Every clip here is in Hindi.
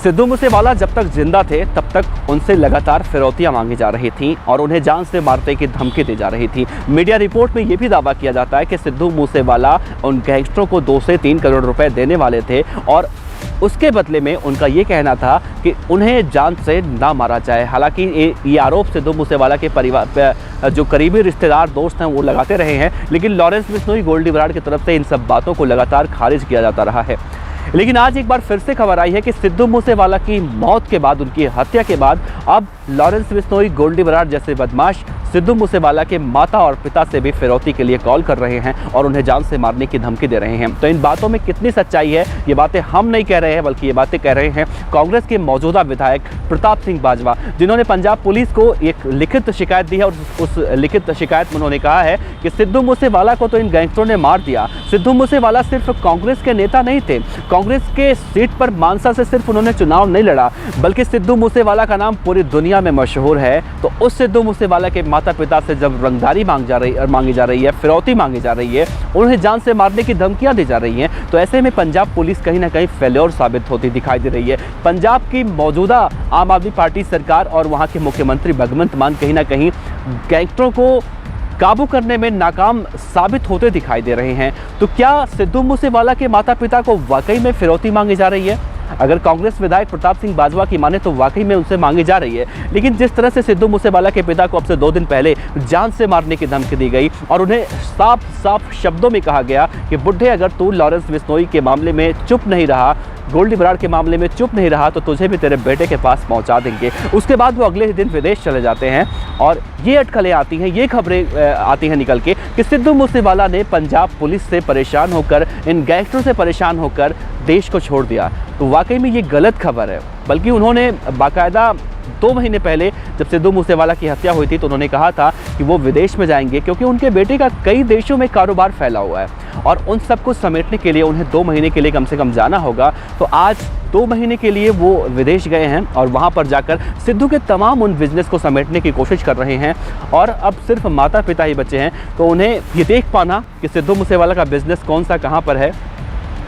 सिद्धू मूसेवाला जब तक जिंदा थे तब तक उनसे लगातार फिरौतियां मांगी जा रही थीं और उन्हें जान से मारने की धमकी दी जा रही थी। मीडिया रिपोर्ट में यह भी दावा किया जाता है कि सिद्धू मूसेवाला उन गैंगस्टरों को 2 से 3 करोड़ रुपए देने वाले थे और उसके बदले में उनका ये कहना था कि उन्हें जान से ना मारा जाए। हालांकि ये आरोप सिद्धू मूसेवाला के परिवार पे जो करीबी रिश्तेदार दोस्त हैं वो लगाते रहे हैं, लेकिन लॉरेंस बिश्नोई, गोल्डी बराड़ की तरफ से इन सब बातों को लगातार खारिज किया जाता रहा है। लेकिन आज एक बार फिर से खबर आई है कि सिद्धू मूसेवाला की मौत के बाद, उनकी हत्या के बाद, अब लॉरेंस बिश्नोई, गोल्डी बराड़ जैसे बदमाश सिद्धू मूसेवाला के माता और पिता से भी फिरौती के लिए कॉल कर रहे हैं और उन्हें जान से मारने की धमकी दे रहे हैं। तो इन बातों में कितनी सच्चाई है, ये बातें हम नहीं कह रहे हैं, बल्कि ये बातें कह रहे हैं कांग्रेस के मौजूदा विधायक प्रताप सिंह बाजवा, जिन्होंने पंजाब पुलिस को एक लिखित शिकायत दी है और उस लिखित शिकायत में उन्होंने कहा है कि सिद्धू मूसेवाला को तो इन गैंगस्टरों ने मार दिया। सिद्धू मूसेवाला सिर्फ कांग्रेस के नेता नहीं थे, कांग्रेस के सीट पर मानसा से सिर्फ उन्होंने चुनाव नहीं लड़ा, बल्कि सिद्धू मूसेवाला का नाम पूरी दुनिया में मशहूर है। तो उस सिद्धू मूसेवाला के माता पिता से जब रंगदारी मांगी जा रही है, फिरौती मांगी जा रही है, उन्हें जान से मारने की धमकियां दी जा रही हैं, तो ऐसे में पंजाब पुलिस कहीं ना कहीं फेल्योर साबित होती दिखाई दे रही है। पंजाब की मौजूदा आम आदमी पार्टी सरकार और वहां के मुख्यमंत्री भगवंत मान कहीं ना कहीं गैंगस्टरों को काबू करने में नाकाम साबित होते दिखाई दे रहे हैं। तो क्या सिद्धू मूसेवाला के माता पिता को वाकई में फिरौती मांगी जा रही है? अगर कांग्रेस विधायक प्रताप सिंह बाजवा की माने तो वाकई में उनसे मांगी जा रही है। लेकिन जिस तरह से सिद्धू मूसेवाला के पिता को अब से 2 दिन पहले जान से मारने की धमकी दी गई और उन्हें साफ साफ शब्दों में कहा गया कि बुड्ढे, अगर तू लॉरेंस बिश्नोई के मामले में चुप नहीं रहा, गोल्डी बराड़ के मामले में चुप नहीं रहा, तो तुझे भी तेरे बेटे के पास पहुंचा देंगे। उसके बाद वो अगले ही दिन विदेश चले जाते हैं और ये अटकलें आती हैं, ये खबरें आती हैं निकल के कि सिद्धू मूसेवाला ने पंजाब पुलिस से परेशान होकर, इन गैंगस्टरों से परेशान होकर देश को छोड़ दिया। तो वाकई में ये गलत खबर है। बल्कि उन्होंने बाकायदा 2 महीने पहले जब सिद्धू मूसेवाला की हत्या हुई थी तो उन्होंने कहा था कि वो विदेश में जाएंगे क्योंकि उनके बेटे का कई देशों में कारोबार फैला हुआ है और उन सबको समेटने के लिए उन्हें 2 महीने के लिए कम से कम जाना होगा। तो आज 2 महीने के लिए वो विदेश गए हैं और वहाँ पर जाकर सिद्धू के तमाम उन बिजनेस को समेटने की कोशिश कर रहे हैं और अब सिर्फ माता पिता ही बचे हैं। तो उन्हें ये देख पाना कि सिद्धू मूसेवाला का बिजनेस कौन सा कहाँ पर है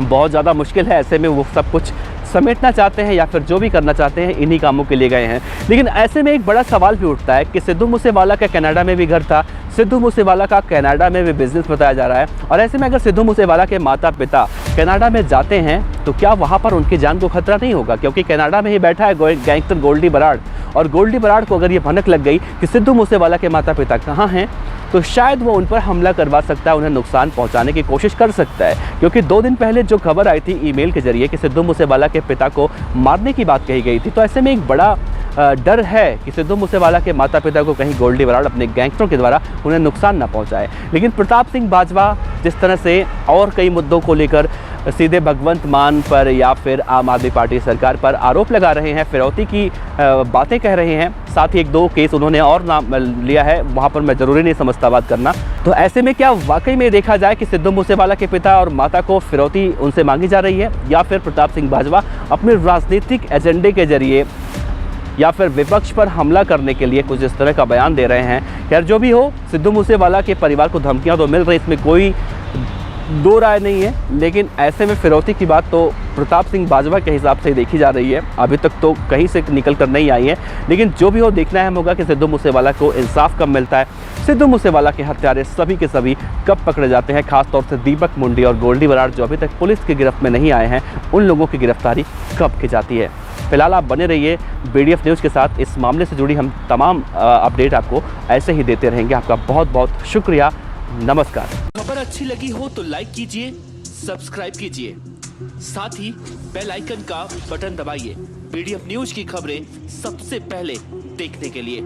बहुत ज़्यादा मुश्किल है। ऐसे में वो सब कुछ समेटना चाहते हैं या फिर जो भी करना चाहते हैं इन्हीं कामों के लिए गए हैं। लेकिन ऐसे में एक बड़ा सवाल भी उठता है कि सिद्धू मूसेवाला का कनाडा में भी घर था, सिद्धू मूसेवाला का कनाडा में भी बिजनेस बताया जा रहा है और ऐसे में अगर सिद्धू मूसेवाला के माता पिता कनाडा में जाते हैं तो क्या वहाँ पर उनकी जान को खतरा नहीं होगा? क्योंकि कनाडा में ही बैठा है गैंगस्टर गोल्डी बराड़ और गोल्डी बराड़ को अगर ये भनक लग गई कि सिद्धू मूसेवाला के माता पिता कहाँ हैं तो शायद वो उन पर हमला करवा सकता है, उन्हें नुकसान पहुंचाने की कोशिश कर सकता है। क्योंकि 2 दिन पहले जो खबर आई थी ईमेल के जरिए कि सिद्धू मूसेवाला के पिता को मारने की बात कही गई थी, तो ऐसे में एक बड़ा डर है कि सिद्धू मूसेवाला के माता पिता को कहीं गोल्डी बराड़ अपने गैंगस्टरों के द्वारा उन्हें नुकसान ना पहुंचाए। लेकिन प्रताप सिंह बाजवा जिस तरह से और कई मुद्दों को लेकर सीधे भगवंत मान पर या फिर आम आदमी पार्टी सरकार पर आरोप लगा रहे हैं, फिरौती की बातें कह रहे हैं, साथ ही 1-2 केस उन्होंने और नाम लिया है, वहाँ पर मैं ज़रूरी नहीं समझता बात करना। तो ऐसे में क्या वाकई में देखा जाए कि सिद्धू मूसेवाला के पिता और माता को फिरौती उनसे मांगी जा रही है या फिर प्रताप सिंह बाजवा अपने राजनीतिक एजेंडे के जरिए या फिर विपक्ष पर हमला करने के लिए कुछ इस तरह का बयान दे रहे हैं? खैर जो भी हो, सिद्धू मूसेवाला के परिवार को धमकियां तो मिल रही, इसमें कोई 2 राय नहीं है। लेकिन ऐसे में फिरौती की बात तो प्रताप सिंह बाजवा के हिसाब से देखी जा रही है, अभी तक तो कहीं से निकल कर नहीं आई है। लेकिन जो भी हो, देखना है होगा कि सिद्धू मूसेवाला को इंसाफ कब मिलता है, सिद्धू मूसेवाला के हत्यारे सभी के सभी कब पकड़े जाते हैं, खासतौर से दीपक मुंडी और गोल्डी बराड़ जो अभी तक पुलिस की गिरफ्त में नहीं आए हैं, उन लोगों की गिरफ्तारी कब की जाती है। फिलहाल आप बने रहिए BDF न्यूज़ के साथ, इस मामले से जुड़ी हम तमाम अपडेट आपको ऐसे ही देते रहेंगे। आपका बहुत बहुत शुक्रिया, नमस्कार। खबर अच्छी लगी हो तो लाइक कीजिए, सब्सक्राइब कीजिए, साथ ही बेल आइकन का बटन दबाइए BDF न्यूज़ की खबरें सबसे पहले देखने के लिए।